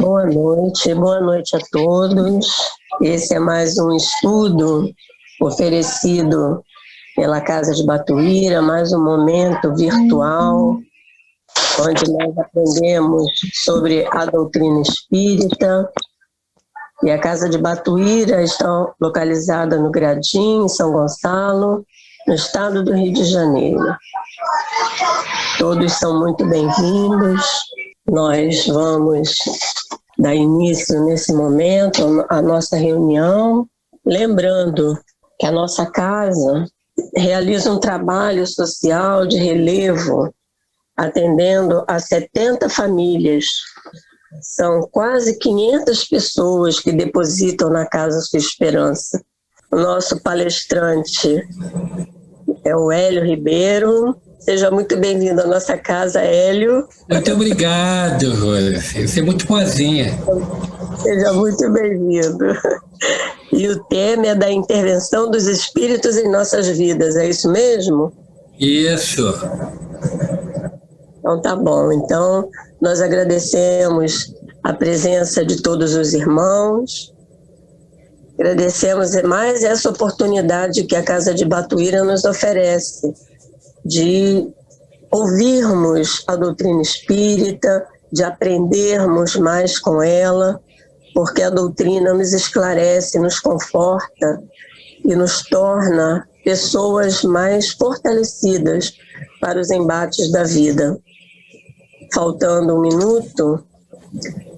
Boa noite a todos. Esse é mais um estudo oferecido pela Casa de Batuíra, mais um momento virtual, onde nós aprendemos sobre a doutrina espírita. E a Casa de Batuíra está localizada no Gradim, em São Gonçalo, no estado do Rio de Janeiro. Todos são muito bem-vindos. Nós vamos dar início nesse momento à nossa reunião, lembrando que a nossa casa realiza um trabalho social de relevo, atendendo a 70 famílias. São quase 500 pessoas que depositam na Casa Sua Esperança. O nosso palestrante é o Hélio Ribeiro. Seja muito bem-vindo à nossa casa, Hélio. Muito obrigado, Rose. Você é muito boazinha. Seja muito bem-vindo. E o tema é da intervenção dos espíritos em nossas vidas, é isso mesmo? Isso. Então tá bom. Então, nós agradecemos a presença de todos os irmãos. Agradecemos mais essa oportunidade que a Casa de Batuíra nos oferece de ouvirmos a doutrina espírita, de aprendermos mais com ela, porque a doutrina nos esclarece, nos conforta e nos torna pessoas mais fortalecidas para os embates da vida. Faltando um minuto,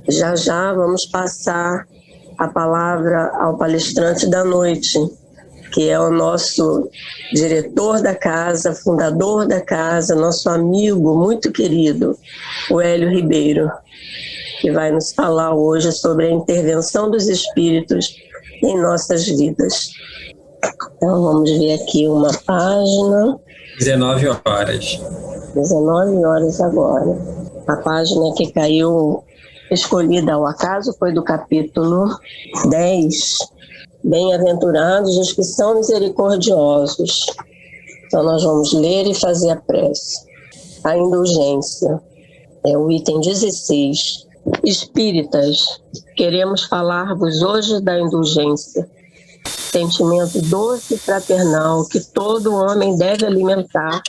já vamos passar a palavra ao palestrante da noite, que é o nosso diretor da casa, fundador da casa, nosso amigo muito querido, o Hélio Ribeiro, que vai nos falar hoje sobre a intervenção dos espíritos em nossas vidas. Então vamos ver aqui uma página. 19 horas. 19 horas agora. A página que caiu escolhida ao acaso foi do capítulo 10. Bem-aventurados os que são misericordiosos. Então nós vamos ler e fazer a prece. A indulgência é o item 16. Espíritas, queremos falar-vos hoje da indulgência, sentimento doce e fraternal que todo homem deve alimentar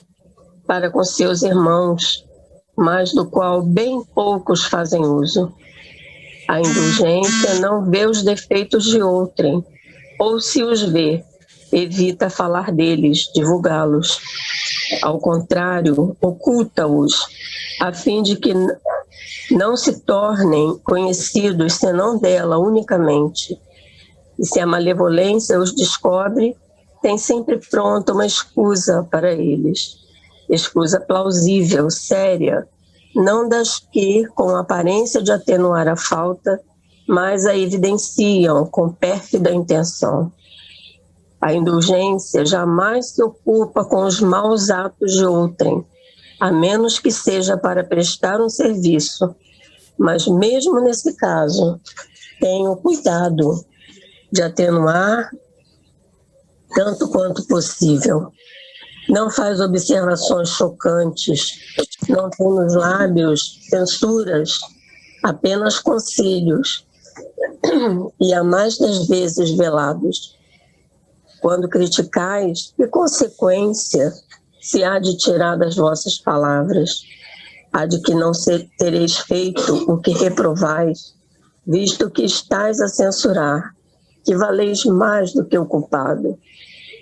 para com seus irmãos, mas do qual bem poucos fazem uso. A indulgência não vê os defeitos de outrem, ou se os vê, evita falar deles, divulgá-los. Ao contrário, oculta-os, a fim de que não se tornem conhecidos senão dela unicamente. E se a malevolência os descobre, tem sempre pronta uma escusa para eles. Escusa plausível, séria, não das que, com aparência de atenuar a falta, mas a evidenciam com pérfida intenção. A indulgência jamais se ocupa com os maus atos de outrem, a menos que seja para prestar um serviço, mas mesmo nesse caso, tem o cuidado de atenuar tanto quanto possível. Não faz observações chocantes, não tem nos lábios censuras, apenas conselhos, e a mais das vezes velados. Quando criticais, que consequência se há de tirar das vossas palavras? Há de que não tereis feito o que reprovais, visto que estáis a censurar, que valeis mais do que o culpado.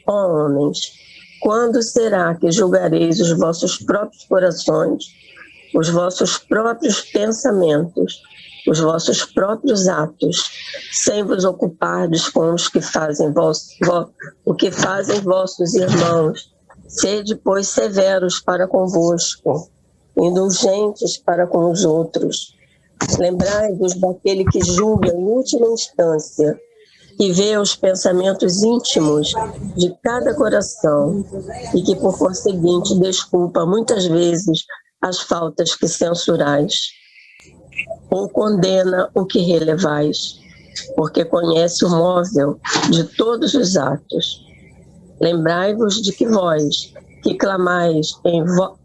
Ó homens, quando será que julgareis os vossos próprios corações, os vossos próprios pensamentos, os vossos próprios atos, sem vos ocupardes com os que fazem o que fazem vossos irmãos? Sede, pois, severos para convosco, indulgentes para com os outros. Lembrai-vos daquele que julga em última instância, que vê os pensamentos íntimos de cada coração e que, por conseguinte, desculpa muitas vezes as faltas que censurais, ou condena o que relevais, porque conhece o móvel de todos os atos. Lembrai-vos de que vós, que clamais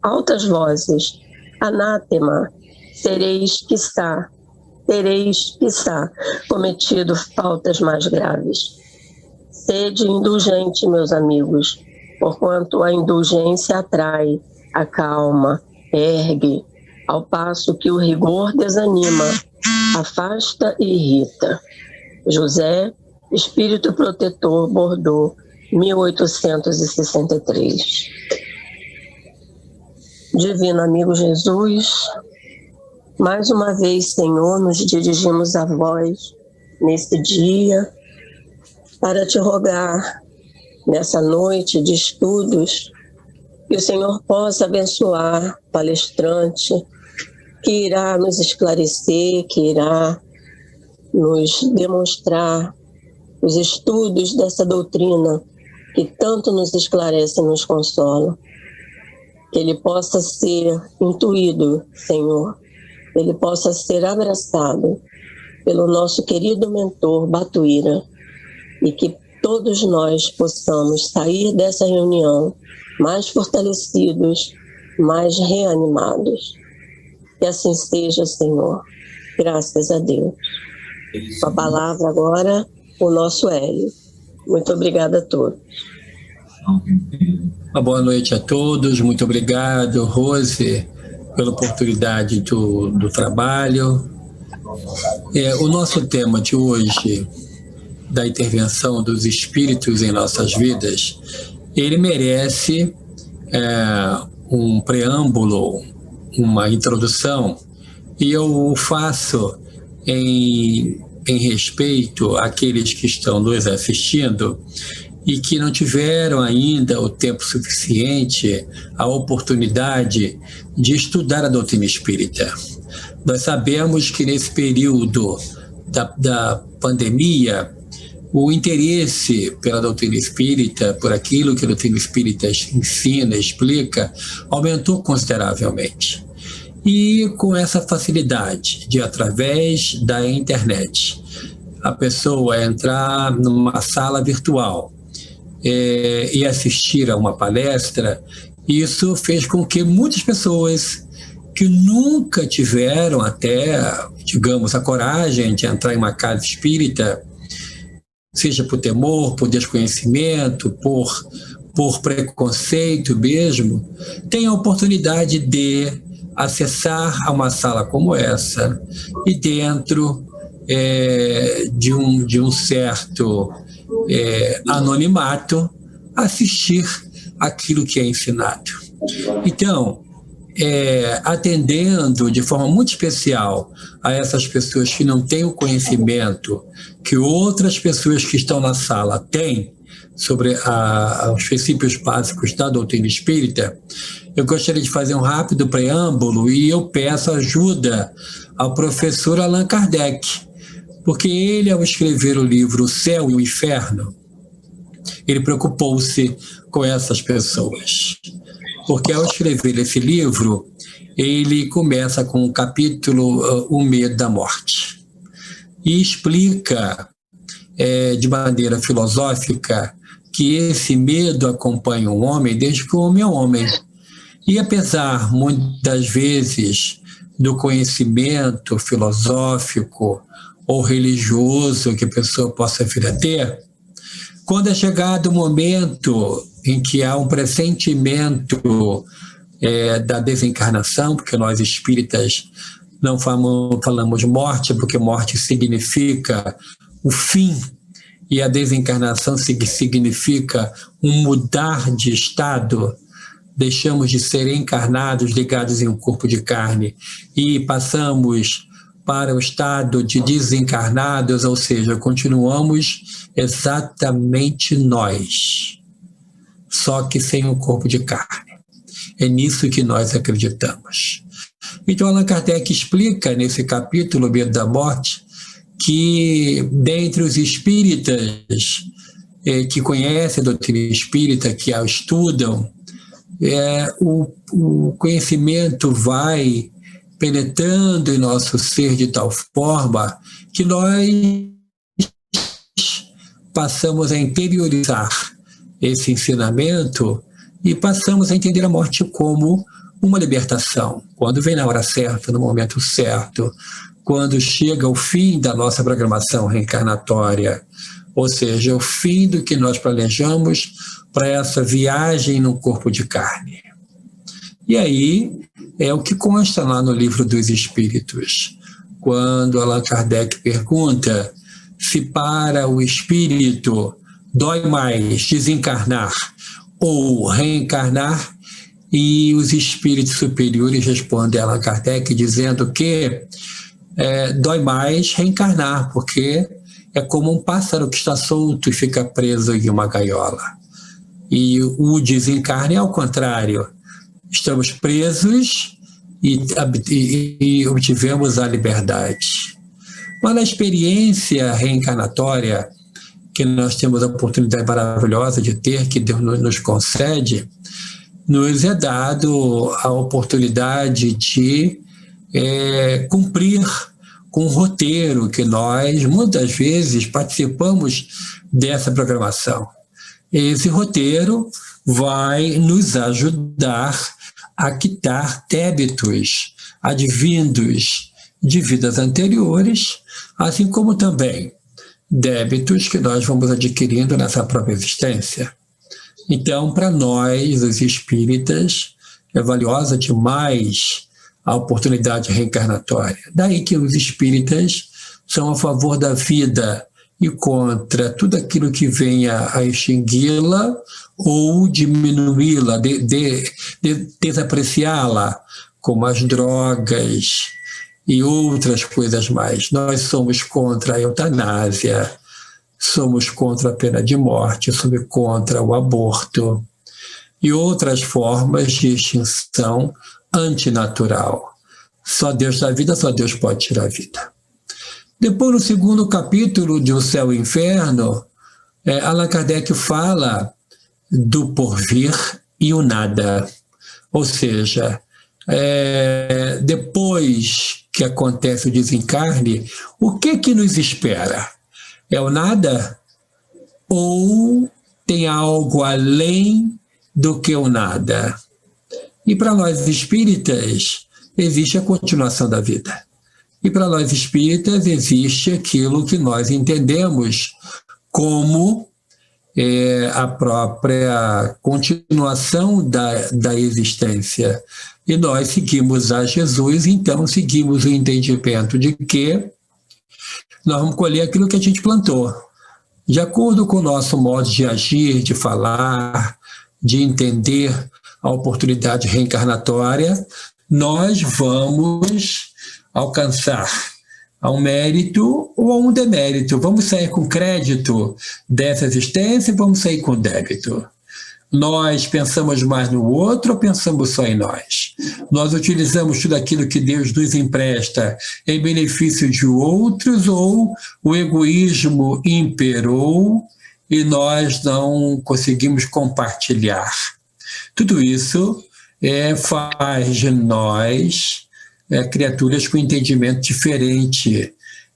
altas vozes, anátema, sereis, quiçá, tereis, quiçá, cometido faltas mais graves. Sede indulgente, meus amigos, porquanto a indulgência atrai, acalma, ergue, ao passo que o rigor desanima, afasta e irrita. José, Espírito Protetor, Bordeaux, 1863. Divino amigo Jesus, mais uma vez, Senhor, nos dirigimos a vós neste dia para te rogar, nessa noite de estudos, que o Senhor possa abençoar o palestrante, que irá nos esclarecer, que irá nos demonstrar os estudos dessa doutrina que tanto nos esclarece e nos consola. Que ele possa ser intuído, Senhor, que ele possa ser abraçado pelo nosso querido mentor Batuíra, e que todos nós possamos sair dessa reunião mais fortalecidos, mais reanimados. Que assim seja, Senhor. Graças a Deus. Com a palavra agora, o nosso Hélio. Muito obrigada a todos. Uma boa noite a todos. Muito obrigado, Rose, pela oportunidade do trabalho. O nosso tema de hoje, da intervenção dos espíritos em nossas vidas, ele merece um preâmbulo, uma introdução, e eu faço em respeito àqueles que estão nos assistindo e que não tiveram ainda o tempo suficiente, a oportunidade de estudar a doutrina espírita. Nós sabemos que nesse período da pandemia, o interesse pela doutrina espírita, por aquilo que a doutrina espírita ensina, explica, aumentou consideravelmente. E com essa facilidade de, através da internet, a pessoa entrar numa sala virtual e assistir a uma palestra, isso fez com que muitas pessoas que nunca tiveram até, digamos, a coragem de entrar em uma casa espírita, seja por temor, por desconhecimento, por preconceito mesmo, tem a oportunidade de acessar a uma sala como essa e dentro de um certo anonimato assistir aquilo que é ensinado. Então, atendendo de forma muito especial a essas pessoas que não têm o conhecimento que outras pessoas que estão na sala têm sobre os princípios básicos da doutrina espírita, eu gostaria de fazer um rápido preâmbulo e eu peço ajuda ao professor Allan Kardec, porque ele, ao escrever o livro O Céu e o Inferno, ele preocupou-se com essas pessoas. Porque ao escrever esse livro, ele começa com o capítulo O Medo da Morte. E explica de maneira filosófica que esse medo acompanha o homem desde que o homem é homem. E apesar, muitas vezes, do conhecimento filosófico ou religioso que a pessoa possa vir a ter, quando é chegado o momento em que há um pressentimento da desencarnação, porque nós espíritas não falamos morte, porque morte significa o fim, e a desencarnação significa um mudar de estado. Deixamos de ser encarnados, ligados em um corpo de carne, e passamos para o estado de desencarnados, ou seja, continuamos exatamente nós, só que sem um corpo de carne. É nisso que nós acreditamos. Então, Allan Kardec explica nesse capítulo, O Medo da Morte, que dentre os espíritas que conhecem a doutrina espírita, que a estudam, o conhecimento vai penetrando em nosso ser de tal forma que nós passamos a interiorizar esse ensinamento e passamos a entender a morte como uma libertação. Quando vem na hora certa, no momento certo, quando chega o fim da nossa programação reencarnatória, ou seja, o fim do que nós planejamos para essa viagem no corpo de carne. E aí é o que consta lá no Livro dos Espíritos, quando Allan Kardec pergunta se para o espírito dói mais desencarnar ou reencarnar, e os espíritos superiores respondem a Allan Kardec dizendo que dói mais reencarnar, porque é como um pássaro que está solto e fica preso em uma gaiola. E o desencarne é ao contrário. Estamos presos e obtivemos a liberdade. Mas na experiência reencarnatória, que nós temos a oportunidade maravilhosa de ter, que Deus nos concede, nos é dado a oportunidade de cumprir com o roteiro que nós, muitas vezes, participamos dessa programação. Esse roteiro vai nos ajudar a quitar débitos advindos de vidas anteriores, assim como também débitos que nós vamos adquirindo nessa própria existência. Então, para nós, os espíritas, é valiosa demais a oportunidade reencarnatória. Daí que os espíritas são a favor da vida e contra tudo aquilo que venha a extingui-la ou diminuí-la, desapreciá-la, como as drogas e outras coisas mais. Nós somos contra a eutanásia, somos contra a pena de morte, somos contra o aborto e outras formas de extinção antinatural. Só Deus dá vida, só Deus pode tirar a vida. Depois, no segundo capítulo de O Céu e o Inferno, Allan Kardec fala do porvir e o nada. Ou seja, depois que acontece o desencarne, o que nos espera? É o nada? Ou tem algo além do que o nada? E para nós espíritas, existe a continuação da vida. E para nós espíritas, existe aquilo que nós entendemos como a própria continuação da existência. E nós seguimos a Jesus, então seguimos o entendimento de que nós vamos colher aquilo que a gente plantou. De acordo com o nosso modo de agir, de falar, de entender a oportunidade reencarnatória, nós vamos alcançar a um mérito ou a um demérito. Vamos sair com crédito dessa existência e vamos sair com débito. Nós pensamos mais no outro ou pensamos só em nós? Nós utilizamos tudo aquilo que Deus nos empresta em benefício de outros, ou o egoísmo imperou e nós não conseguimos compartilhar? Tudo isso faz de nós criaturas com entendimento diferente.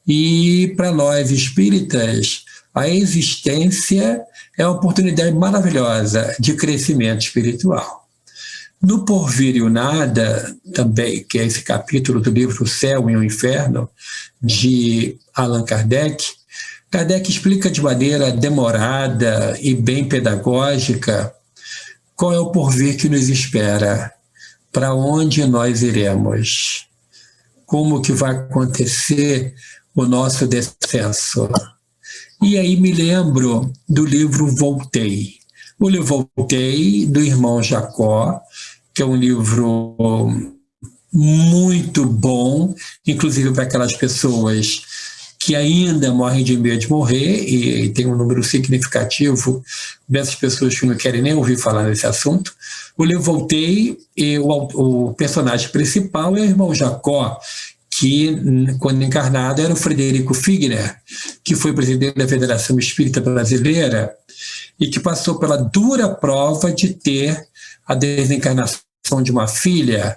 E para nós espíritas, a existência é uma oportunidade maravilhosa de crescimento espiritual. No Porvir e o Nada, também, que é esse capítulo do livro O Céu e o Inferno, de Allan Kardec, Kardec explica de maneira demorada e bem pedagógica qual é o porvir que nos espera, para onde nós iremos, como que vai acontecer o nosso descenso. E aí me lembro do livro Voltei. O livro Voltei, do irmão Jacó, que é um livro muito bom, inclusive para aquelas pessoas que ainda morrem de medo de morrer, e tem um número significativo dessas pessoas que não querem nem ouvir falar nesse assunto. O livro Voltei, e o personagem principal é o irmão Jacó, que, quando encarnado, era o Frederico Figner, que foi presidente da Federação Espírita Brasileira e que passou pela dura prova de ter a desencarnação de uma filha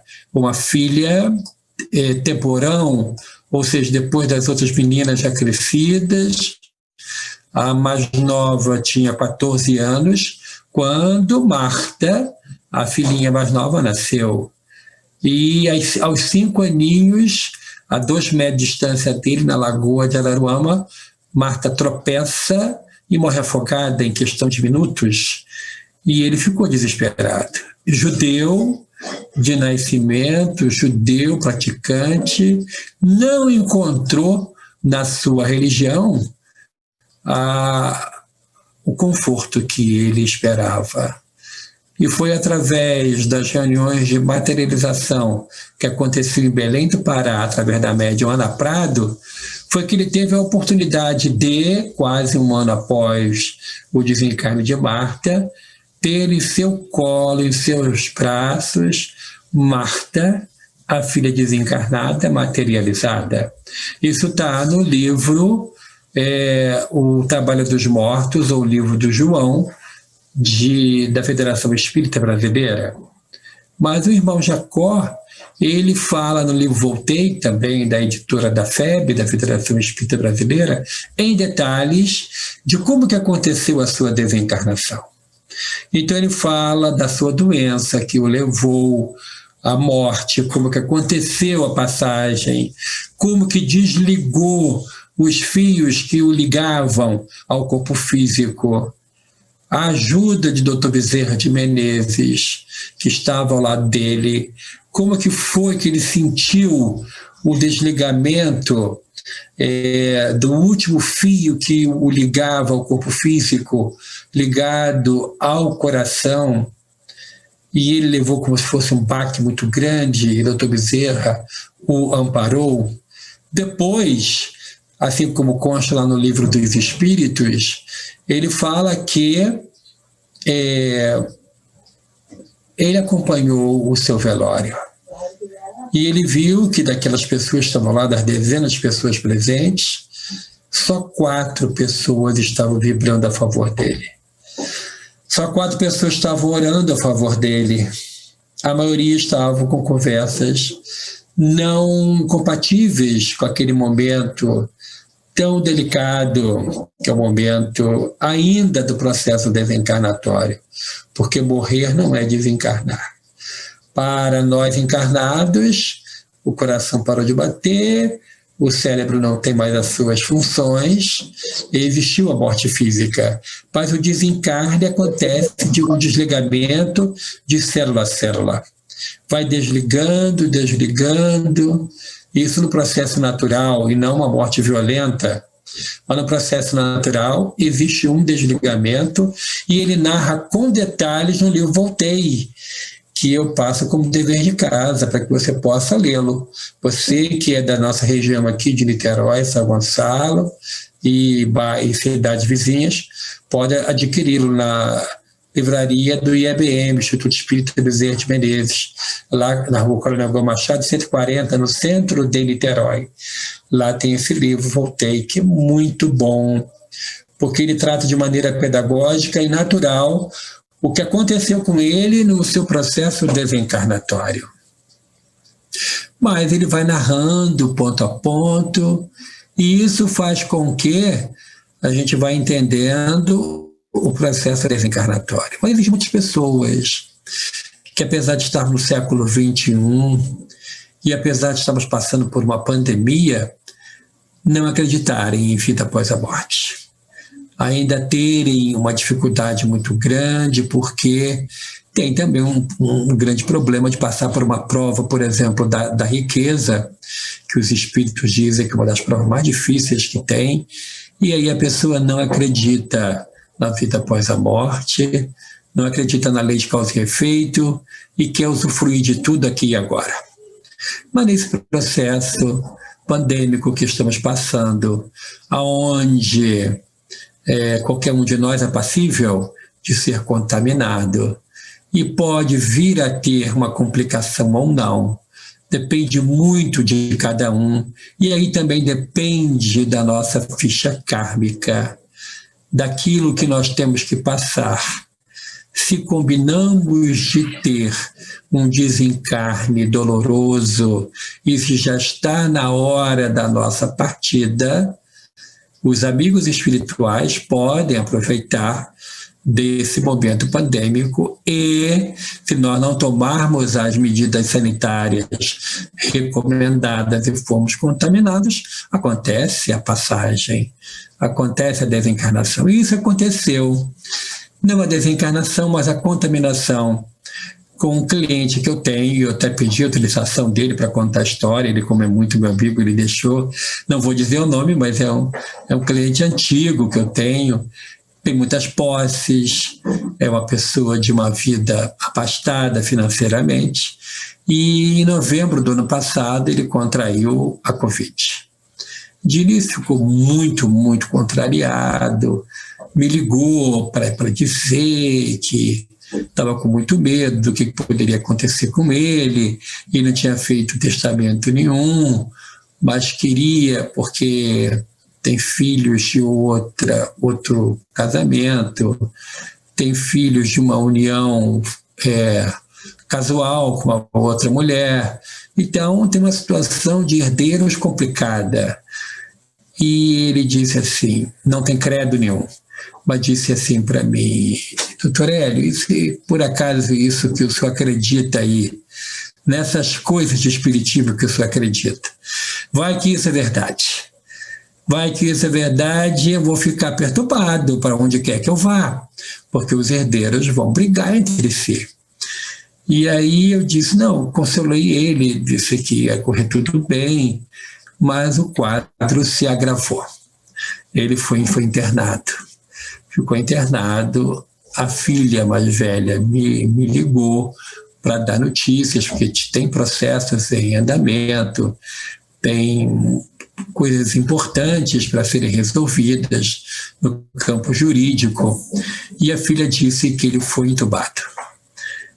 temporão, ou seja, depois das outras meninas já crescidas. A mais nova tinha 14 anos, quando Marta, a filhinha mais nova, nasceu. E aos 5 aninhos, a 2 metros de distância dele, na lagoa de Araruama, Marta tropeça e morre afogada em questão de minutos. E ele ficou desesperado. Judeu de nascimento, judeu praticante, não encontrou na sua religião o conforto que ele esperava. E foi através das reuniões de materialização que aconteceu em Belém do Pará, através da médium Ana Prado, foi que ele teve a oportunidade de, quase um ano após o desencarne de Marta, ter em seu colo, em seus braços, Marta, a filha desencarnada, materializada. Isso está no livro O Trabalho dos Mortos, ou o livro do João, da Federação Espírita Brasileira. Mas o irmão Jacó, ele fala no livro Voltei, também da editora da FEB, da Federação Espírita Brasileira, em detalhes de como que aconteceu a sua desencarnação. Então ele fala da sua doença que o levou à morte, como que aconteceu a passagem, como que desligou os fios que o ligavam ao corpo físico. A ajuda de Dr. Bezerra de Menezes, que estava ao lado dele, como que foi que ele sentiu o desligamento do último fio que o ligava ao corpo físico, ligado ao coração, e ele levou como se fosse um baque muito grande, e Dr. Bezerra o amparou. Depois, assim como consta lá no livro dos Espíritos, ele fala que ele acompanhou o seu velório. E ele viu que daquelas pessoas que estavam lá, das dezenas de pessoas presentes, só 4 pessoas estavam vibrando a favor dele. Só 4 pessoas estavam orando a favor dele. A maioria estavam com conversas não compatíveis com aquele momento tão delicado, que é o momento ainda do processo desencarnatório, porque morrer não é desencarnar. Para nós encarnados, o coração parou de bater, o cérebro não tem mais as suas funções, e existiu a morte física. Mas o desencarne acontece de um desligamento de célula a célula. Vai desligando, isso no processo natural e não uma morte violenta. Mas no processo natural existe um desligamento e ele narra com detalhes no livro Voltei, que eu passo como dever de casa para que você possa lê-lo. Você que é da nossa região aqui de Niterói, São Gonçalo e cidades vizinhas, pode adquiri-lo na livraria do IEBM, Instituto Espírita Bezerra de Menezes, lá na Rua Coronel Gomes Machado, 140, no centro de Niterói. Lá tem esse livro, Voltei, que é muito bom, porque ele trata de maneira pedagógica e natural o que aconteceu com ele no seu processo desencarnatório. Mas ele vai narrando ponto a ponto, e isso faz com que a gente vá entendendo o processo desencarnatório. Mas existem muitas pessoas que, apesar de estar no século XXI, e apesar de estarmos passando por uma pandemia, não acreditarem em vida após a morte. Ainda terem uma dificuldade muito grande, porque tem também um grande problema de passar por uma prova, por exemplo, da riqueza, que os espíritos dizem que é uma das provas mais difíceis que tem, e aí a pessoa não acredita na vida após a morte, não acredita na lei de causa e efeito e quer usufruir de tudo aqui e agora. Mas nesse processo pandêmico que estamos passando, aonde qualquer um de nós é passível de ser contaminado e pode vir a ter uma complicação ou não, depende muito de cada um, e aí também depende da nossa ficha kármica, daquilo que nós temos que passar. Se combinamos de ter um desencarne doloroso e se já está na hora da nossa partida, os amigos espirituais podem aproveitar desse momento pandêmico, e se nós não tomarmos as medidas sanitárias recomendadas e formos contaminados, acontece a passagem, acontece a desencarnação. E isso aconteceu, não a desencarnação, mas a contaminação com um cliente que eu tenho. Eu até pedi a utilização dele para contar a história. Ele, como é muito meu amigo, ele deixou, não vou dizer o nome, mas é um cliente antigo que eu tenho, tem muitas posses, é uma pessoa de uma vida abastada financeiramente, e em novembro do ano passado ele contraiu a Covid. De início ficou muito, muito contrariado, me ligou para dizer que estava com muito medo do que poderia acontecer com ele, e não tinha feito testamento nenhum, mas queria, porque tem filhos de outro casamento, tem filhos de uma união casual com uma outra mulher. Então, tem uma situação de herdeiros complicada. E ele disse assim, não tem credo nenhum, mas disse assim para mim: doutor Hélio, e se por acaso isso que o senhor acredita aí, nessas coisas de espiritismo que o senhor acredita, vai que isso é verdade? Vai que isso é verdade, eu vou ficar perturbado para onde quer que eu vá, porque os herdeiros vão brigar entre si. E aí eu disse, não, consolei ele, disse que ia correr tudo bem, mas o quadro se agravou. Ele foi internado. Ficou internado, a filha mais velha me ligou para dar notícias, porque tem processos em andamento, tem coisas importantes para serem resolvidas no campo jurídico, e a filha disse que ele foi entubado.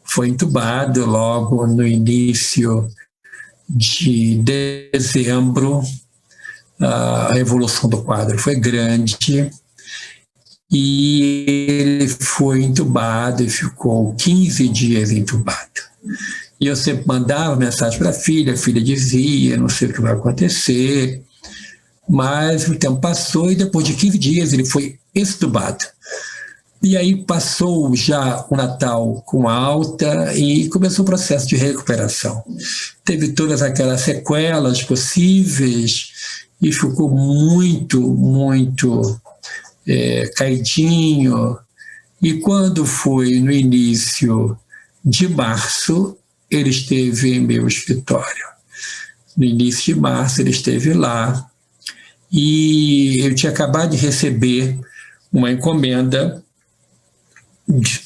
Foi entubado logo no início de dezembro. A evolução do quadro foi grande, e ele foi entubado e ficou 15 dias entubado. E eu sempre mandava mensagem para a filha dizia, não sei o que vai acontecer, mas o tempo passou e depois de 15 dias ele foi extubado. E aí passou já o Natal com alta e começou o processo de recuperação. Teve todas aquelas sequelas possíveis e ficou muito, muito caidinho. E quando foi no início de março, ele esteve em meu escritório. No início de março ele esteve lá, e eu tinha acabado de receber uma encomenda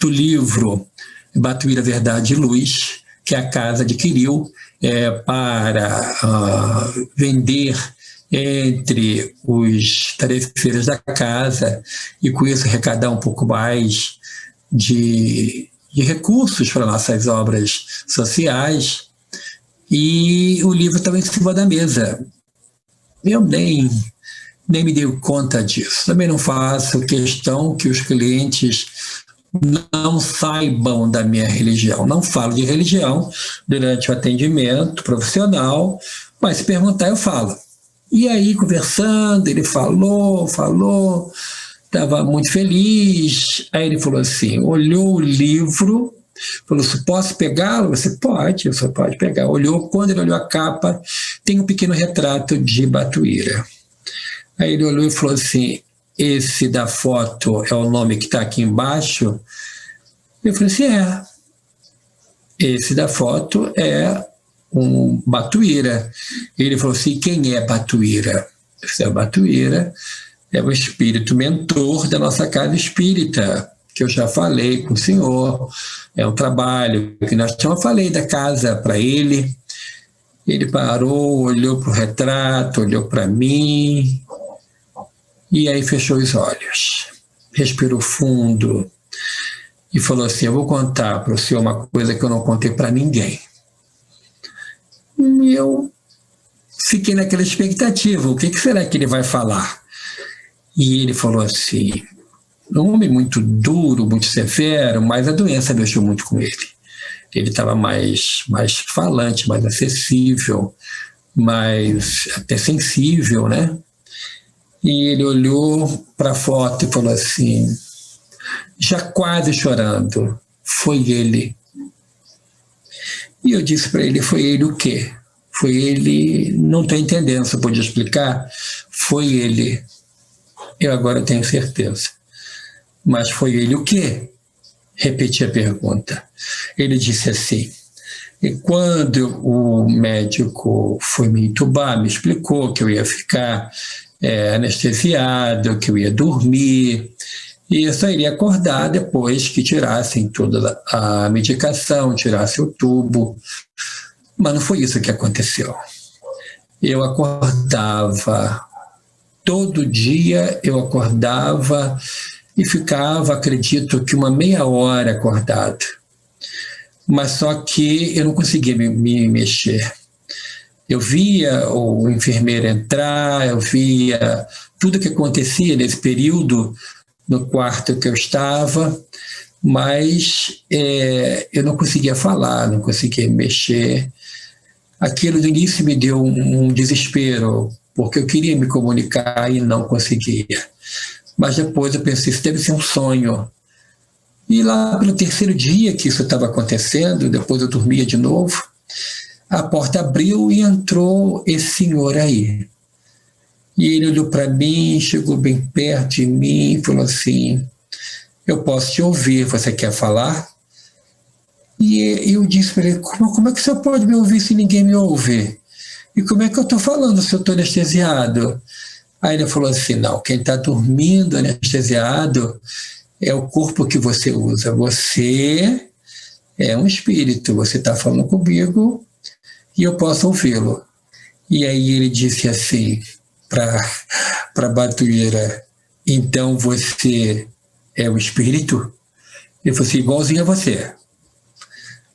do livro Batuíra, Verdade e Luz, que a casa adquiriu para vender entre os tarefeiros da casa, e com isso arrecadar um pouco mais de recursos para nossas obras sociais. E o livro estava em cima da mesa. Eu nem me dei conta disso. Também não faço questão que os clientes não saibam da minha religião. Não falo de religião durante o atendimento profissional, mas se perguntar eu falo. E aí, conversando, ele falou, estava muito feliz. Aí ele falou assim, olhou o livro, falou assim, posso pegá-lo? Você pode, você pode pegar. Quando ele olhou a capa, tem um pequeno retrato de Batuíra. Aí ele olhou e falou assim, esse da foto é o nome que está aqui embaixo? Eu falei assim, esse da foto é um Batuíra. Ele falou assim, quem é Batuíra? Esse Batuíra é o espírito mentor da nossa casa espírita, que eu já falei com o senhor. É um trabalho que eu falei da casa para ele. Ele parou, olhou para o retrato, olhou para mim, e aí fechou os olhos, respirou fundo e falou assim, eu vou contar para o senhor uma coisa que eu não contei para ninguém. E eu fiquei naquela expectativa, o que será que ele vai falar? E ele falou assim, um homem muito duro, muito severo, mas a doença mexeu muito com ele. Ele estava mais falante, mais acessível, mais até sensível, né? E ele olhou para a foto e falou assim, já quase chorando. Foi ele. E eu disse para ele, foi ele o quê? Foi ele, não estou entendendo, você pode explicar? Foi ele. Eu agora tenho certeza. Mas foi ele o quê? Repeti a pergunta. Ele disse assim, e quando o médico foi me entubar, me explicou que eu ia ficar anestesiado, que eu ia dormir, e eu só iria acordar depois que tirassem toda a medicação, tirassem o tubo. Mas não foi isso que aconteceu. Eu acordava, todo dia eu acordava e ficava, acredito que uma meia hora acordado. Mas só que eu não conseguia me mexer. Eu via o enfermeiro entrar, eu via tudo que acontecia nesse período no quarto que eu estava, mas eu não conseguia falar, não conseguia mexer. Aquilo no início me deu um desespero, porque eu queria me comunicar e não conseguia. Mas depois eu pensei, isso deve ser um sonho. E lá pelo terceiro dia que isso estava acontecendo, depois eu dormia de novo, a porta abriu e entrou esse senhor aí. E ele olhou para mim, chegou bem perto de mim e falou assim, eu posso te ouvir, você quer falar? E eu disse para ele, como é que o senhor pode me ouvir se ninguém me ouve? E como é que eu estou falando se eu estou anestesiado? Aí ele falou assim, não, quem está dormindo anestesiado é o corpo que você usa. Você é um espírito, você está falando comigo e eu posso ouvi-lo. E aí ele disse assim para a batueira, então você é o espírito? Ele falou assim, igualzinho a você.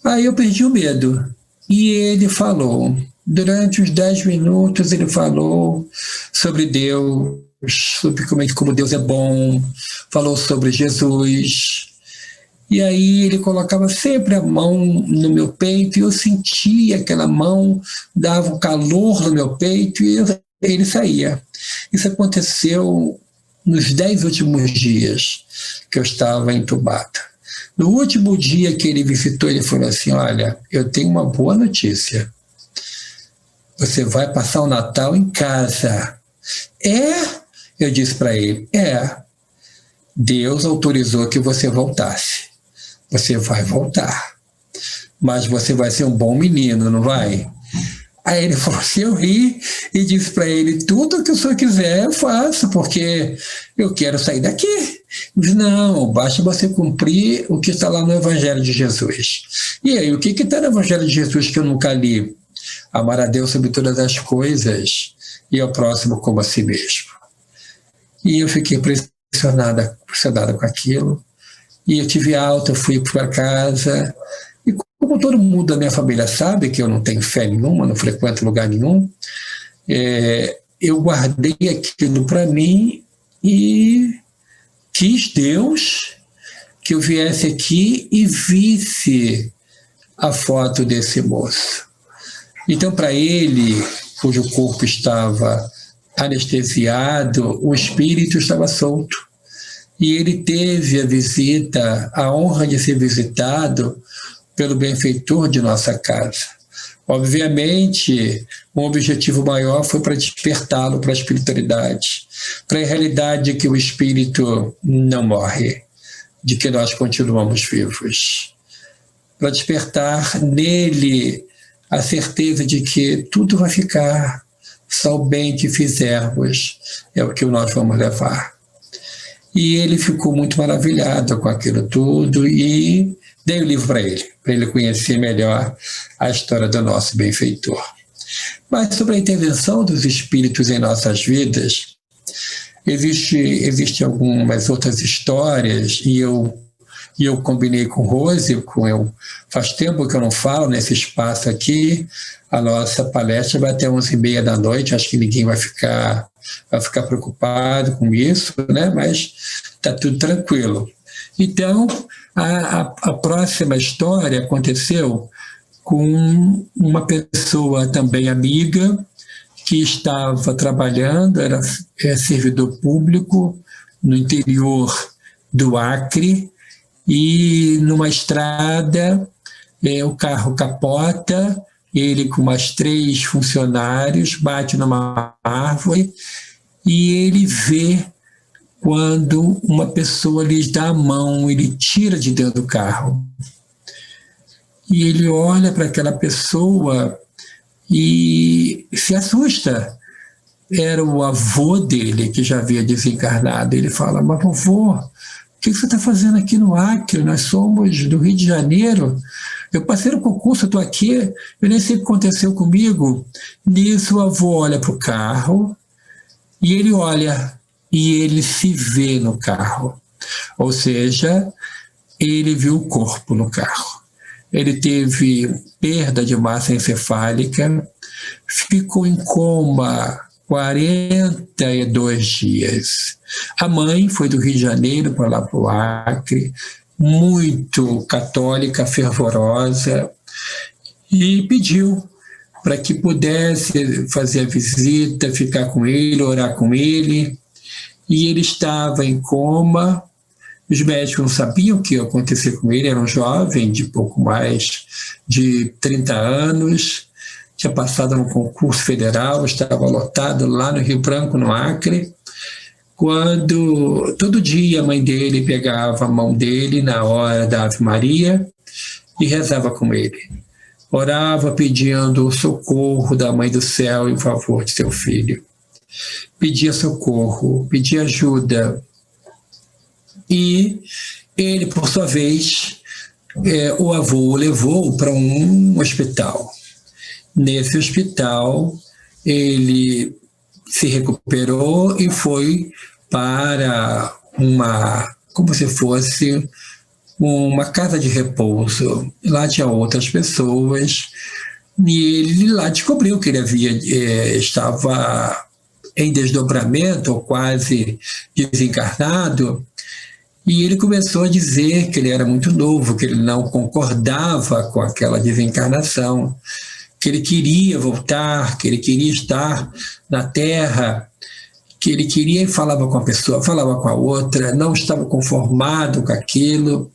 Aí eu perdi o medo. E ele falou, durante uns 10 minutos ele falou sobre Deus, sobre como Deus é bom, falou sobre Jesus. E aí ele colocava sempre a mão no meu peito e eu sentia aquela mão, dava um calor no meu peito e ele saía. Isso aconteceu nos 10 últimos dias que eu estava entubado. No último dia que ele visitou, ele falou assim, olha, eu tenho uma boa notícia. Você vai passar o Natal em casa. Eu disse para ele, Deus autorizou que você voltasse. Você vai voltar. Mas você vai ser um bom menino, não vai? Aí ele falou assim, eu ri e disse para ele, tudo que o senhor quiser eu faço, porque eu quero sair daqui. Ele disse, não, basta você cumprir o que está lá no Evangelho de Jesus. E aí, o que está no Evangelho de Jesus que eu nunca li? Amar a Deus sobre todas as coisas e ao próximo como a si mesmo. E eu fiquei impressionada com aquilo. E eu tive alta, eu fui para casa. E como todo mundo da minha família sabe que eu não tenho fé nenhuma, não frequento lugar nenhum, eu guardei aquilo para mim e quis Deus que eu viesse aqui e visse a foto desse moço. Então, para ele, cujo corpo estava anestesiado, o espírito estava solto. E ele teve a visita, a honra de ser visitado pelo benfeitor de nossa casa. Obviamente, um objetivo maior foi para despertá-lo para a espiritualidade, para a realidade de que o espírito não morre, de que nós continuamos vivos. Para despertar nele a certeza de que tudo vai ficar, só o bem que fizermos é o que nós vamos levar. E ele ficou muito maravilhado com aquilo tudo e dei o livro para ele conhecer melhor a história do nosso benfeitor. Mas sobre a intervenção dos espíritos em nossas vidas, existe algumas outras histórias e eu combinei com Rose, faz tempo que eu não falo nesse espaço aqui, a nossa palestra vai até 11h30 da noite, acho que ninguém vai ficar preocupado com isso, né? Mas está tudo tranquilo. Então, a próxima história aconteceu com uma pessoa também amiga, que estava trabalhando, era servidor público no interior do Acre, e numa estrada o carro capota, ele com mais 3 funcionários bate numa árvore e ele vê quando uma pessoa lhes dá a mão, ele tira de dentro do carro. E ele olha para aquela pessoa e se assusta. Era o avô dele que já havia desencarnado. Ele fala: mas vovô, o que você está fazendo aqui no Acre? Nós somos do Rio de Janeiro. Eu passei no concurso, estou aqui, eu nem sei o que aconteceu comigo. Nisso o avô olha para o carro e ele olha e ele se vê no carro. Ou seja, ele viu o corpo no carro. Ele teve perda de massa encefálica, ficou em coma 42 dias. A mãe foi do Rio de Janeiro para lá para o Acre, muito católica, fervorosa, e pediu para que pudesse fazer a visita, ficar com ele, orar com ele. E ele estava em coma. Os médicos não sabiam o que ia acontecer com ele, era um jovem de pouco mais de 30 anos, tinha passado no concurso federal, estava lotado lá no Rio Branco, no Acre, quando todo dia a mãe dele pegava a mão dele na hora da Ave Maria e rezava com ele. Orava pedindo o socorro da Mãe do Céu em favor de seu filho. Pedia socorro, pedia ajuda. E ele, por sua vez, o avô o levou para um hospital. Nesse hospital, ele se recuperou e foi para como se fosse uma casa de repouso. Lá tinha outras pessoas e ele lá descobriu que ele estava em desdobramento ou quase desencarnado. E ele começou a dizer que ele era muito novo, que ele não concordava com aquela desencarnação, que ele queria voltar, que ele queria estar na Terra, que ele queria e falava com a pessoa, falava com a outra, não estava conformado com aquilo.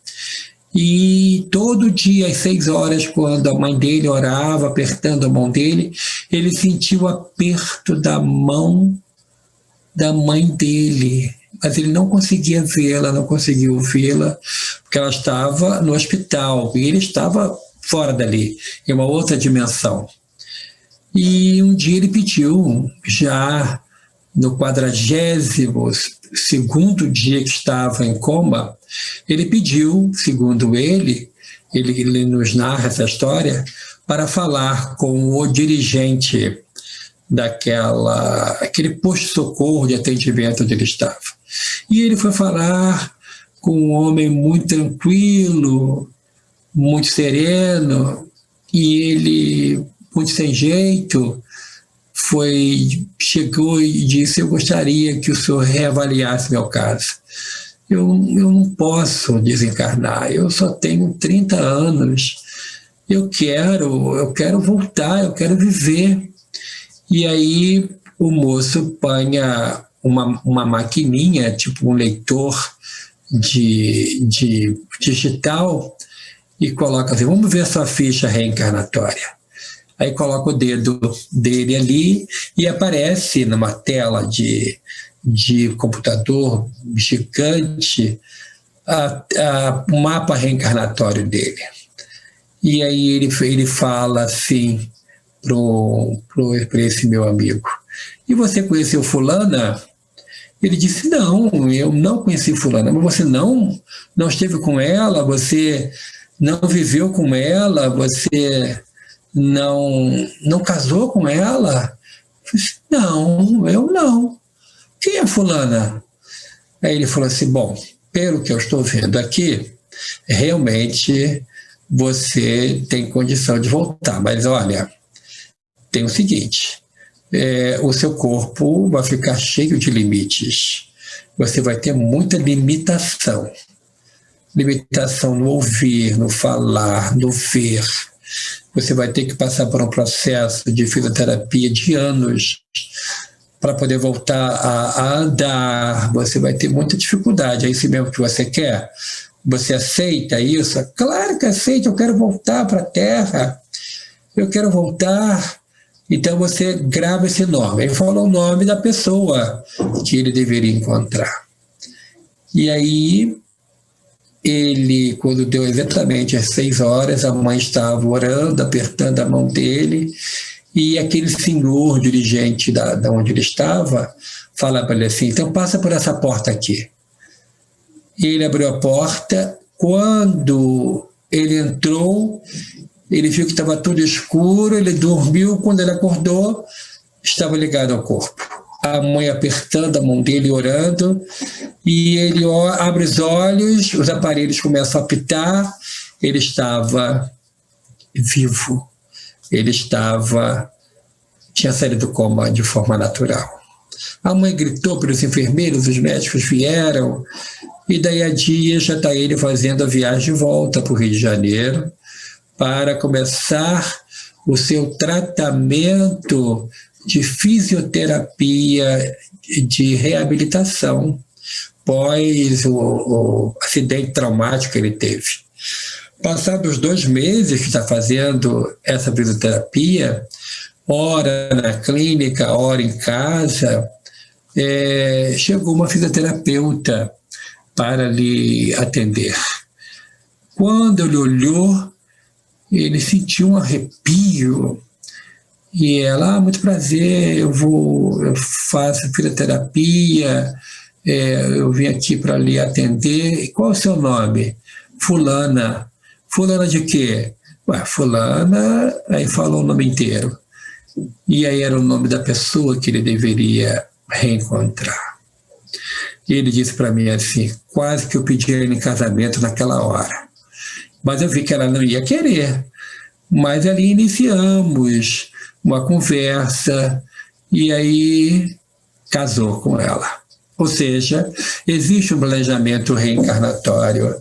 E todo dia, às 6 horas, quando a mãe dele orava, apertando a mão dele, ele sentiu o aperto da mão da mãe dele. Mas ele não conseguia vê-la, não conseguiu vê-la, porque ela estava no hospital e ele estava fora dali, em uma outra dimensão. E um dia ele pediu, já no 42º dia que estava em coma, ele pediu, segundo ele nos narra essa história, para falar com o dirigente aquele posto de socorro de atendimento onde ele estava. E ele foi falar com um homem muito tranquilo, muito sereno, e ele, muito sem jeito, chegou e disse: eu gostaria que o senhor reavaliasse meu caso. Eu não posso desencarnar, eu só tenho 30 anos, eu quero voltar, eu quero viver. E aí o moço põe uma maquininha, tipo um leitor de digital, e coloca assim: vamos ver a sua ficha reencarnatória. Aí coloca o dedo dele ali e aparece numa tela de computador gigante o mapa reencarnatório dele. E aí ele fala assim para esse meu amigo: e você conheceu fulana? Ele disse: não, eu não conheci fulana. Mas você não esteve com ela? Você não viveu com ela? Você não casou com ela? Eu disse: não, eu não. Quem é fulana? Aí ele falou assim: bom, pelo que eu estou vendo aqui, realmente você tem condição de voltar, mas olha, tem o seguinte: o seu corpo vai ficar cheio de limites, você vai ter muita limitação no ouvir, no falar, no ver. Você vai ter que passar por um processo de fisioterapia de anos para poder voltar a andar, você vai ter muita dificuldade. É isso mesmo que você quer? Você aceita isso? Claro que aceito, eu quero voltar para a Terra, eu quero voltar. Então você grava esse nome. Ele falou o nome da pessoa que ele deveria encontrar. E aí, ele, quando deu exatamente às 6 horas, a mãe estava orando, apertando a mão dele, e aquele senhor dirigente da onde ele estava, fala para ele assim, então passa por essa porta aqui. Ele abriu a porta, quando ele entrou, ele viu que estava tudo escuro, ele dormiu, quando ele acordou, estava ligado ao corpo. A mãe apertando a mão dele, orando, e ele abre os olhos, os aparelhos começam a apitar, ele estava vivo, ele tinha saído do coma de forma natural. A mãe gritou para os enfermeiros, os médicos vieram, e daí a dia já está ele fazendo a viagem de volta para o Rio de Janeiro, para começar o seu tratamento de fisioterapia, de reabilitação, pós o acidente traumático que ele teve. Passados 2 meses que está fazendo essa fisioterapia, ora na clínica, ora em casa, chegou uma fisioterapeuta para lhe atender. Quando ele olhou, ele sentiu um arrepio, e ela, muito prazer, eu faço fisioterapia, eu vim aqui para lhe atender. E qual é o seu nome? Fulana. Fulana de quê? Ué, fulana, aí falou o nome inteiro. E aí era o nome da pessoa que ele deveria reencontrar. E ele disse para mim assim, quase que eu pedi ela em casamento naquela hora. Mas eu vi que ela não ia querer. Mas ali iniciamos uma conversa e aí casou com ela. Ou seja, existe um planejamento reencarnatório.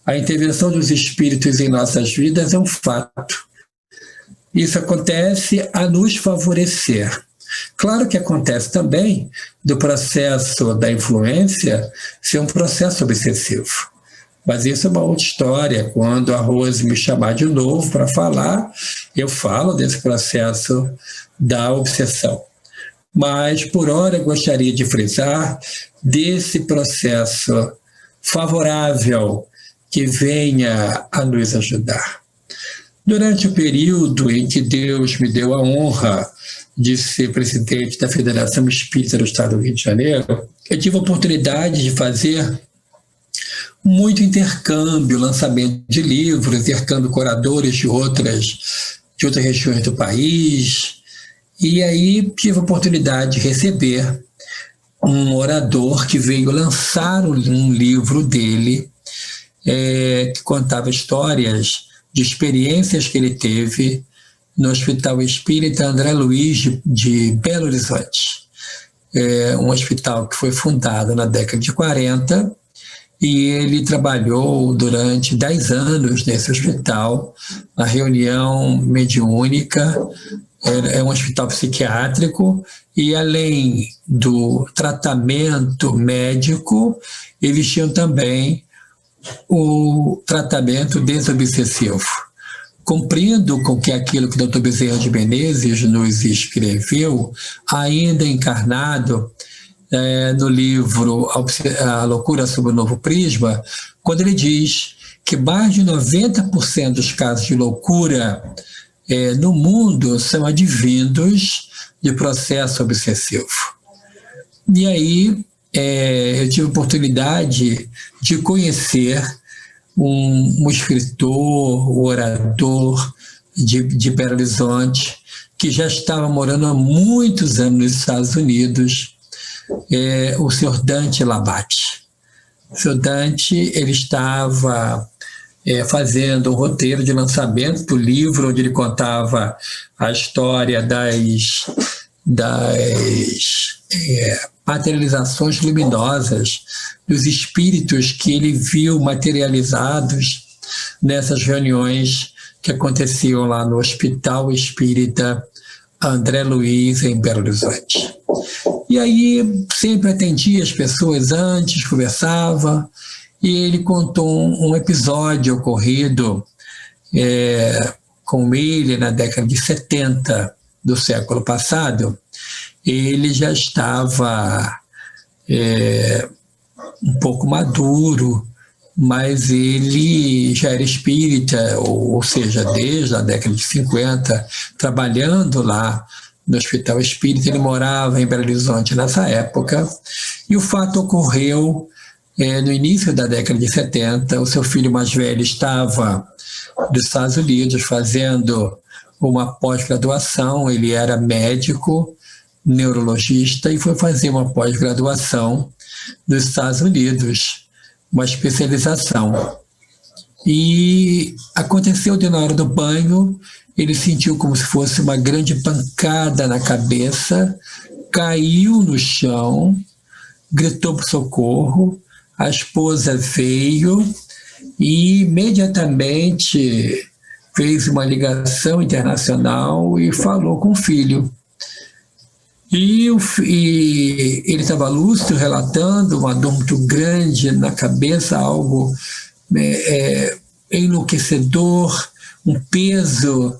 A intervenção dos espíritos em nossas vidas é um fato. Isso acontece a nos favorecer. Claro que acontece também do processo da influência ser um processo obsessivo. Mas isso é uma outra história. Quando a Rose me chamar de novo para falar, eu falo desse processo da obsessão. Mas, por hora, eu gostaria de frisar desse processo favorável que venha a nos ajudar. Durante o período em que Deus me deu a honra de ser presidente da Federação Espírita do Estado do Rio de Janeiro, eu tive a oportunidade de fazer muito intercâmbio, lançamento de livros, intercâmbio com oradores de outras regiões do país. E aí tive a oportunidade de receber um orador que veio lançar um livro dele, que contava histórias de experiências que ele teve no Hospital Espírita André Luiz de Belo Horizonte. Um hospital que foi fundado na década de 40, e ele trabalhou durante 10 anos nesse hospital, na reunião mediúnica. É um hospital psiquiátrico, e além do tratamento médico, eles tinham também o tratamento desobsessivo. Cumprindo com que aquilo que o Dr. Bezerra de Menezes nos escreveu, ainda encarnado, no livro A Loucura sob o Novo Prisma, quando ele diz que mais de 90% dos casos de loucura no mundo são advindos de processo obsessivo. E aí eu tive a oportunidade de conhecer um escritor, um orador de Belo Horizonte, que já estava morando há muitos anos nos Estados Unidos, o senhor Dante Labate. O senhor Dante, ele estava fazendo um roteiro de lançamento do livro, onde ele contava a história das materializações luminosas dos espíritos que ele viu materializados nessas reuniões que aconteciam lá no Hospital Espírita André Luiz, em Belo Horizonte. E aí sempre atendia as pessoas antes, conversava, e ele contou um episódio ocorrido com ele na década de 70 do século passado. Ele já estava um pouco maduro, mas ele já era espírita, ou seja, desde a década de 50, trabalhando lá no Hospital Espírita. Ele morava em Belo Horizonte nessa época, e o fato ocorreu no início da década de 70. O seu filho mais velho estava nos Estados Unidos fazendo uma pós-graduação. Ele era médico, neurologista, e foi fazer uma pós-graduação nos Estados Unidos, uma especialização. E aconteceu de na hora do banho, ele sentiu como se fosse uma grande pancada na cabeça, caiu no chão, gritou por socorro, a esposa veio e imediatamente fez uma ligação internacional e falou com o filho. E ele estava lúcido, relatando uma dor muito grande na cabeça, algo enlouquecedor, um peso,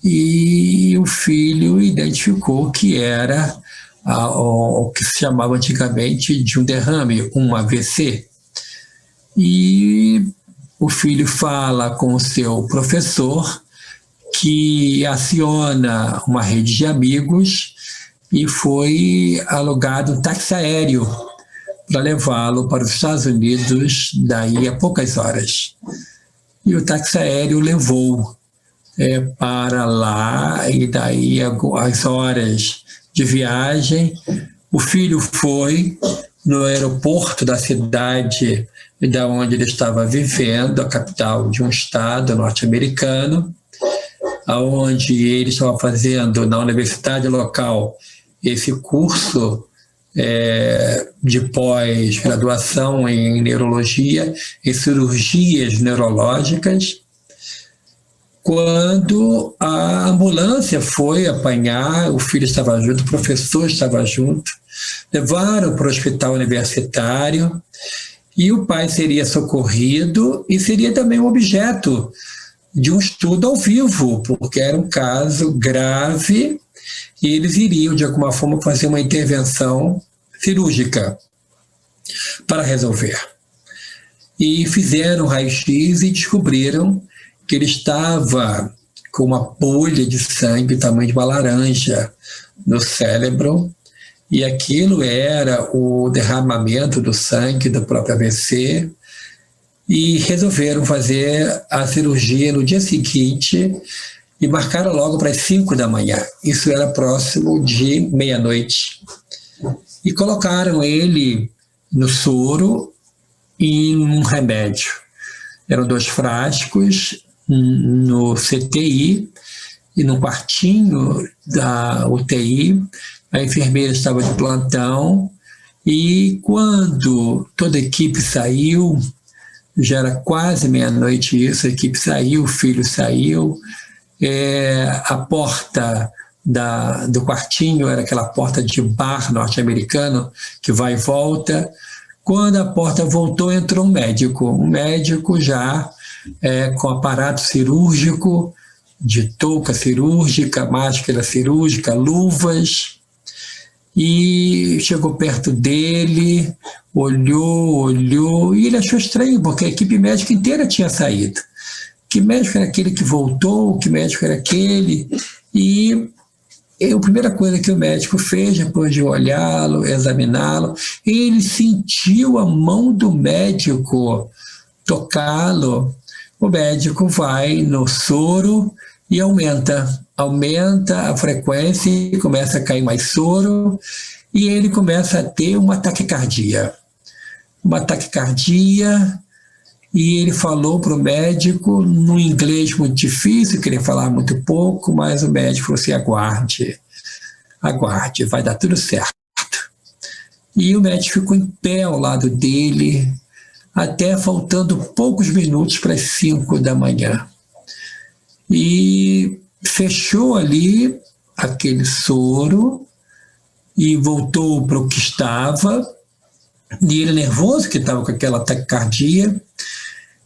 e o filho identificou que era o que se chamava antigamente de um derrame, um AVC. E o filho fala com o seu professor, que aciona uma rede de amigos, e foi alugado um táxi aéreo para levá-lo para os Estados Unidos daí a poucas horas. E o táxi aéreo levou para lá, e daí as horas de viagem, o filho foi no aeroporto da cidade da onde ele estava vivendo, a capital de um estado norte-americano, onde ele estava fazendo na universidade local esse curso de pós-graduação em neurologia e cirurgias neurológicas, quando a ambulância foi apanhar. O filho estava junto, o professor estava junto, levaram para o hospital universitário, e o pai seria socorrido e seria também um objeto de um estudo ao vivo, porque era um caso grave, e eles iriam, de alguma forma, fazer uma intervenção cirúrgica para resolver. E fizeram raio-x e descobriram que ele estava com uma bolha de sangue do tamanho de uma laranja no cérebro, e aquilo era o derramamento do sangue do próprio AVC, e resolveram fazer a cirurgia no dia seguinte e marcaram logo para as 5 da manhã. Isso era próximo de meia-noite. E colocaram ele no soro e num remédio. Eram 2 frascos no CTI, e no quartinho da UTI, a enfermeira estava de plantão, e quando toda a equipe saiu, já era quase meia-noite isso, a equipe saiu, o filho saiu, a porta do quartinho era aquela porta de bar norte-americano que vai e volta. Quando a porta voltou, entrou um médico já com aparato cirúrgico, de touca cirúrgica, máscara cirúrgica, luvas, e chegou perto dele, olhou, e ele achou estranho, porque a equipe médica inteira tinha saído. Que médico era aquele que voltou? Que médico era aquele? E a primeira coisa que o médico fez, depois de olhá-lo, examiná-lo, ele sentiu a mão do médico tocá-lo. O médico vai no soro e aumenta a frequência, e começa a cair mais soro, e ele começa a ter uma taquicardia. E ele falou para o médico, num inglês muito difícil, queria falar muito pouco, mas o médico falou assim: aguarde, vai dar tudo certo. E o médico ficou em pé ao lado dele, até faltando poucos minutos para as 5 da manhã. E fechou ali aquele soro e voltou para o que estava, e ele nervoso, que estava com aquela taquicardia,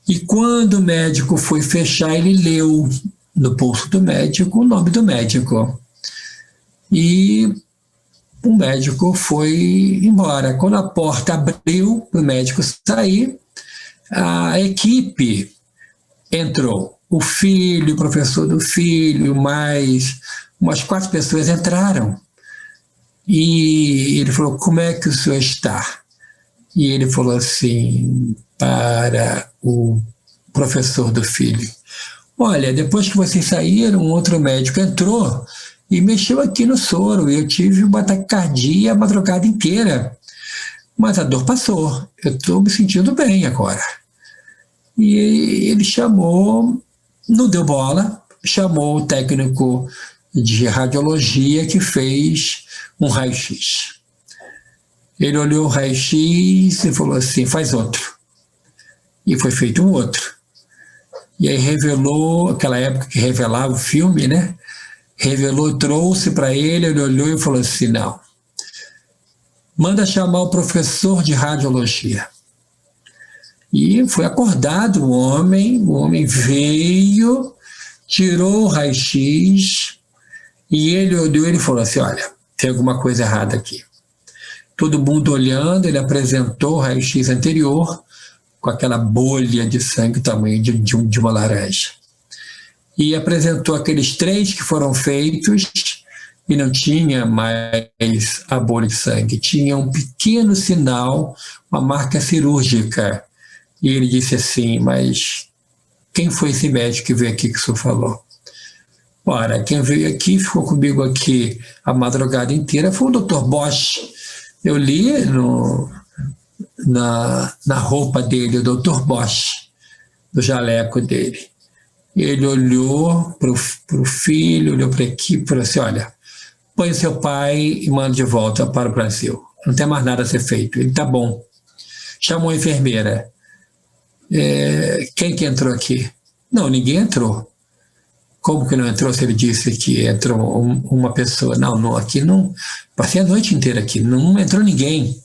e quando o médico foi fechar, ele leu no pulso do médico o nome do médico. E o médico foi embora. Quando a porta abriu para o médico sair, a equipe entrou. O filho, o professor do filho, mais umas 4 pessoas entraram. E ele falou, como é que o senhor está? E ele falou assim para o professor do filho, olha, depois que vocês saíram, um outro médico entrou e mexeu aqui no soro, e eu tive uma taquicardia a madrugada inteira, mas a dor passou, eu estou me sentindo bem agora. E ele chamou, não deu bola, chamou o técnico de radiologia que fez um raio-x. Ele olhou o raio-x e falou assim, faz outro. E foi feito um outro. E aí revelou, aquela época que revelava o filme, né? Revelou, trouxe para ele, ele olhou e falou assim, não, manda chamar o professor de radiologia. E foi acordado o homem veio, tirou o raio-x, e ele olhou e falou assim, olha, tem alguma coisa errada aqui. Todo mundo olhando, ele apresentou o raio-x anterior, com aquela bolha de sangue do tamanho de uma laranja. E apresentou aqueles 3 que foram feitos e não tinha mais a bolha de sangue. Tinha um pequeno sinal, uma marca cirúrgica. E ele disse assim, mas quem foi esse médico que veio aqui que o senhor falou? Ora, quem veio aqui, ficou comigo aqui a madrugada inteira, foi o Dr. Bosch. Eu li na roupa dele, o Dr. Bosch, do jaleco dele. Ele olhou para o filho, olhou para a equipe e falou assim, olha, põe seu pai e manda de volta para o Brasil. Não tem mais nada a ser feito. Ele, tá bom. Chamou a enfermeira. Quem que entrou aqui? Não, ninguém entrou. Como que não entrou se ele disse que entrou uma pessoa? Não, aqui não. Passei a noite inteira aqui, não entrou ninguém.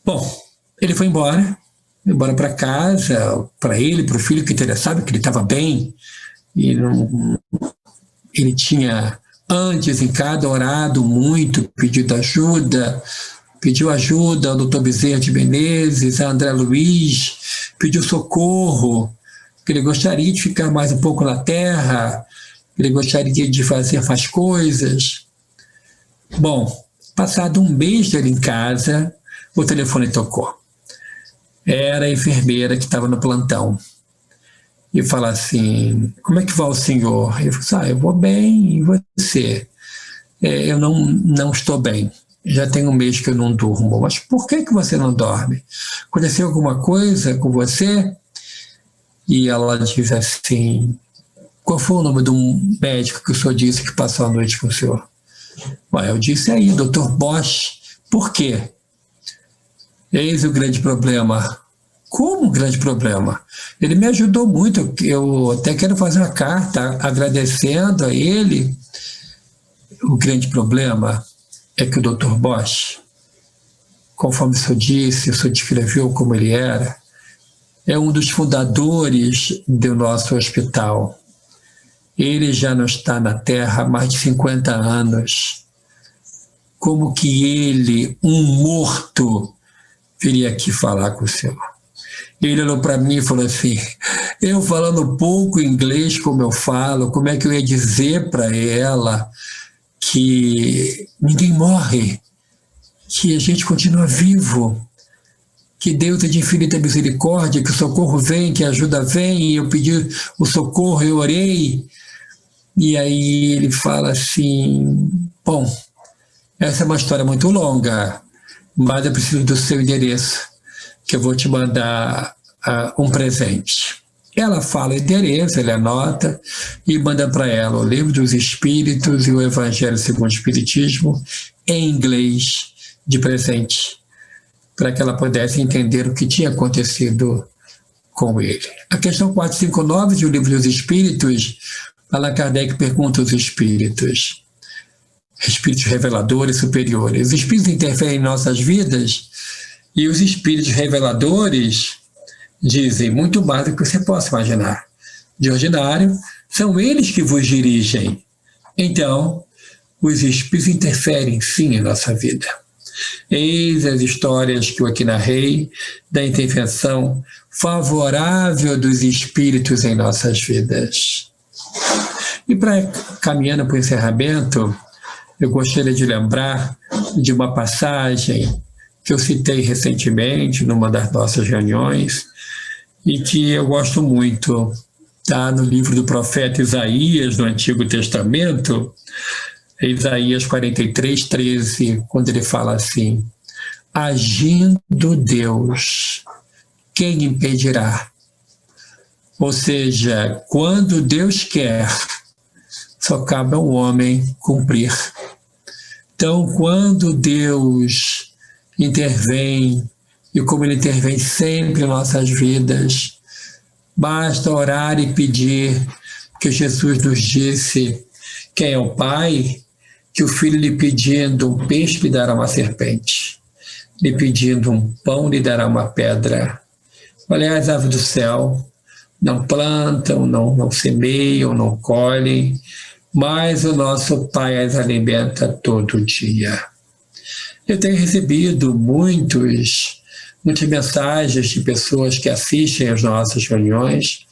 Bom, ele foi embora para casa, para ele, para o filho que interessava, que ele estava bem. E ele tinha antes em cada orado muito, pediu ajuda ao doutor Bezerra de Menezes, a André Luiz, pediu socorro, que ele gostaria de ficar mais um pouco na terra, ele gostaria de fazer mais coisas. Bom, passado um mês dele em casa, o telefone tocou. Era a enfermeira que estava no plantão. E fala assim, como é que vai o senhor? Eu falei, eu vou bem, e você? Eu não estou bem. Já tem um mês que eu não durmo. Mas por que você não dorme? Aconteceu alguma coisa com você? E ela diz assim, qual foi o nome do médico que o senhor disse que passou a noite com o senhor? Eu disse aí, Dr. Bosch. Por quê? Eis o grande problema. Como grande problema? Ele me ajudou muito. Eu até quero fazer uma carta agradecendo a ele. O grande problema é que o Dr. Bosch, conforme o senhor disse, o senhor descreveu como ele era, é um dos fundadores do nosso hospital. Ele já não está na Terra há mais de 50 anos. Como que ele, um morto, viria aqui falar com o senhor? Ele olhou para mim e falou assim, eu falando pouco inglês como eu falo, como é que eu ia dizer para ela que ninguém morre, que a gente continua vivo, que Deus é de infinita misericórdia, que o socorro vem, que a ajuda vem, e eu pedi o socorro, eu orei. E aí ele fala assim, bom, essa é uma história muito longa, mas eu preciso do seu endereço, que eu vou te mandar um presente. Ela fala o endereço, ele anota e manda para ela o Livro dos Espíritos e o Evangelho segundo o Espiritismo em inglês de presente, para que ela pudesse entender o que tinha acontecido com ele. A questão 459 do Livro dos Espíritos, Allan Kardec pergunta aos espíritos, espíritos reveladores superiores. Os espíritos interferem em nossas vidas e os espíritos reveladores dizem muito mais do que você possa imaginar. De ordinário, são eles que vos dirigem. Então, os espíritos interferem sim em nossa vida. Eis as histórias que eu aqui narrei da intervenção favorável dos espíritos em nossas vidas. E caminhando para o encerramento, eu gostaria de lembrar de uma passagem que eu citei recentemente numa das nossas reuniões e que eu gosto muito. Está no livro do profeta Isaías, no Antigo Testamento, Isaías 43, 13, quando ele fala assim: agindo Deus, quem impedirá? Ou seja, quando Deus quer, só cabe ao homem cumprir. Então, quando Deus intervém, e como Ele intervém sempre em nossas vidas, basta orar e pedir, que Jesus nos disse: quem é o Pai, que o Filho lhe pedindo um peixe lhe dará uma serpente, lhe pedindo um pão lhe dará uma pedra. Olha as aves do céu, não plantam, não semeiam, não colhem, mas o nosso Pai as alimenta todo dia. Eu tenho recebido muitas mensagens de pessoas que assistem às nossas reuniões,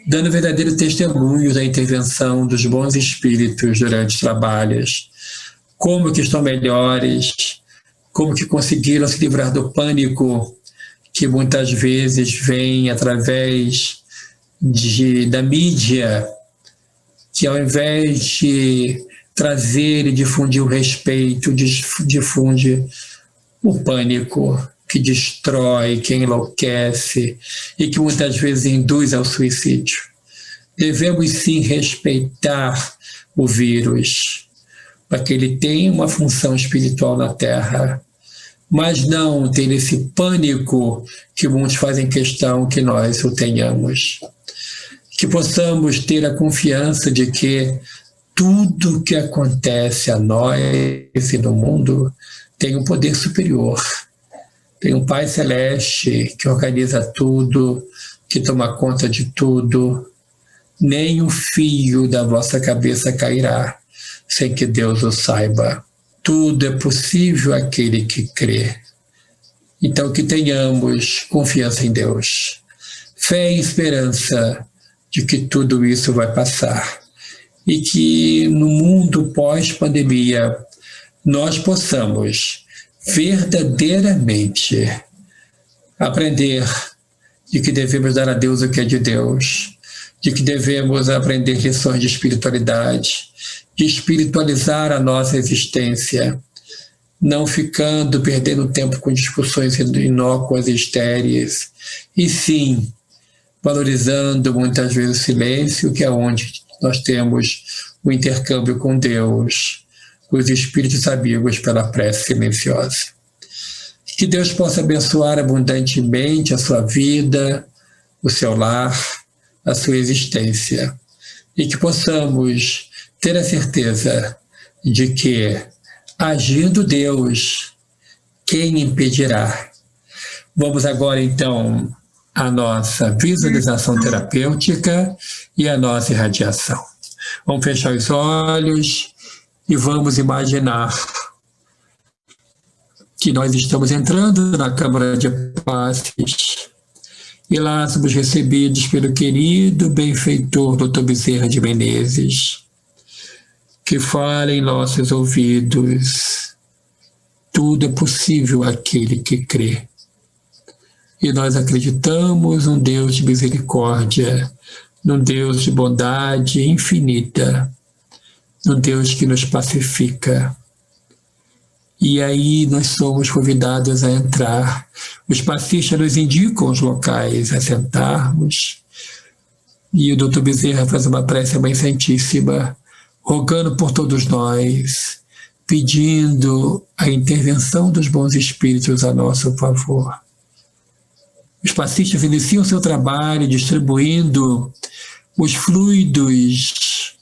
dando verdadeiro testemunho da intervenção dos bons espíritos durante os trabalhos, como que estão melhores, como que conseguiram se livrar do pânico que muitas vezes vem através da mídia, que ao invés de trazer e difundir o respeito, difunde o pânico, que destrói, que enlouquece e que muitas vezes induz ao suicídio. Devemos sim respeitar o vírus, para que ele tenha uma função espiritual na Terra, mas não ter esse pânico que muitos fazem questão que nós o tenhamos. Que possamos ter a confiança de que tudo que acontece a nós e no mundo tem um poder superior. Tem um Pai Celeste que organiza tudo, que toma conta de tudo. Nem um fio da vossa cabeça cairá sem que Deus o saiba. Tudo é possível àquele que crê. Então que tenhamos confiança em Deus, fé e esperança de que tudo isso vai passar e que no mundo pós-pandemia nós possamos verdadeiramente aprender de que devemos dar a Deus o que é de Deus, de que devemos aprender lições de espiritualidade, de espiritualizar a nossa existência, não perdendo tempo com discussões inócuas e estéreis, e sim valorizando muitas vezes o silêncio, que é onde nós temos o intercâmbio com Deus, os espíritos amigos pela prece silenciosa. Que Deus possa abençoar abundantemente a sua vida, o seu lar, a sua existência, e que possamos ter a certeza de que, agindo Deus, quem impedirá? Vamos agora, então, à nossa visualização terapêutica e à nossa irradiação. Vamos fechar os olhos e vamos imaginar que nós estamos entrando na Câmara de Passes e lá somos recebidos pelo querido benfeitor Dr. Bezerra de Menezes, que fala em nossos ouvidos: tudo é possível àquele que crê. E nós acreditamos num Deus de misericórdia, num Deus de bondade infinita, num Deus que nos pacifica. E aí nós somos convidados a entrar. Os passistas nos indicam os locais a sentarmos. E o Dr. Bezerra faz uma prece à Mãe Santíssima, rogando por todos nós, pedindo a intervenção dos bons espíritos a nosso favor. Os passistas iniciam seu trabalho distribuindo os fluidos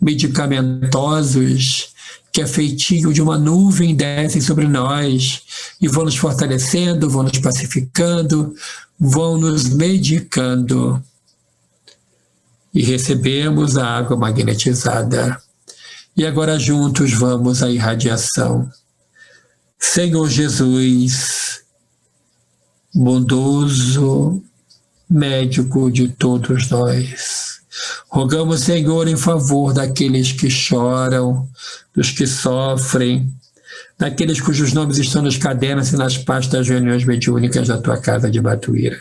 medicamentosos que é feitio de uma nuvem descem sobre nós e vão nos fortalecendo, vão nos pacificando, vão nos medicando. E recebemos a água magnetizada. E agora juntos vamos à irradiação. Senhor Jesus, bondoso médico de todos nós, rogamos, Senhor, em favor daqueles que choram, dos que sofrem, daqueles cujos nomes estão nos cadernos e nas pastas das reuniões mediúnicas da tua casa de Batuíra.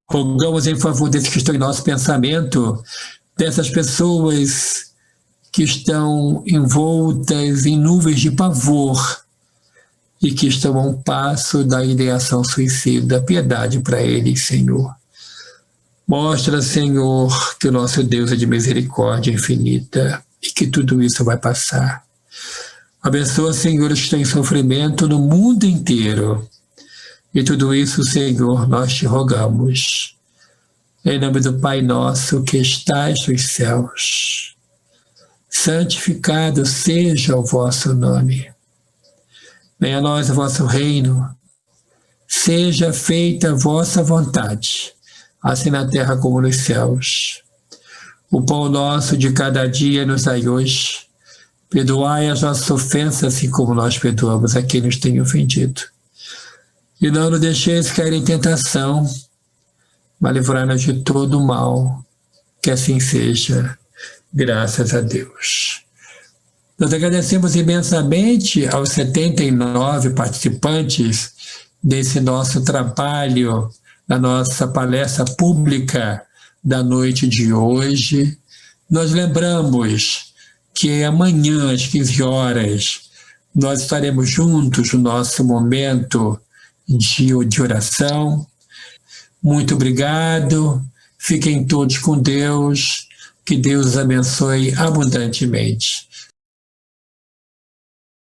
Rogamos em favor desses que estão em nosso pensamento, dessas pessoas que estão envoltas em nuvens de pavor e que estão a um passo da ideação suicida. Piedade para eles, Senhor. Mostra, Senhor, que o nosso Deus é de misericórdia infinita e que tudo isso vai passar. Abençoa, Senhor, os que estão em sofrimento no mundo inteiro. E tudo isso, Senhor, nós te rogamos. Em nome do Pai nosso que estás nos céus, santificado seja o vosso nome. Venha a nós o vosso reino. Seja feita a vossa vontade, assim na terra como nos céus. O pão nosso de cada dia nos dai hoje. Perdoai as nossas ofensas, assim como nós perdoamos a quem nos tem ofendido. E não nos deixeis cair em tentação, mas livrai-nos de todo o mal. Que assim seja, graças a Deus. Nós agradecemos imensamente aos 79 participantes desse nosso trabalho, da nossa palestra pública da noite de hoje. Nós lembramos que amanhã, às 15 horas, nós estaremos juntos no nosso momento de oração. Muito obrigado. Fiquem todos com Deus. Que Deus os abençoe abundantemente.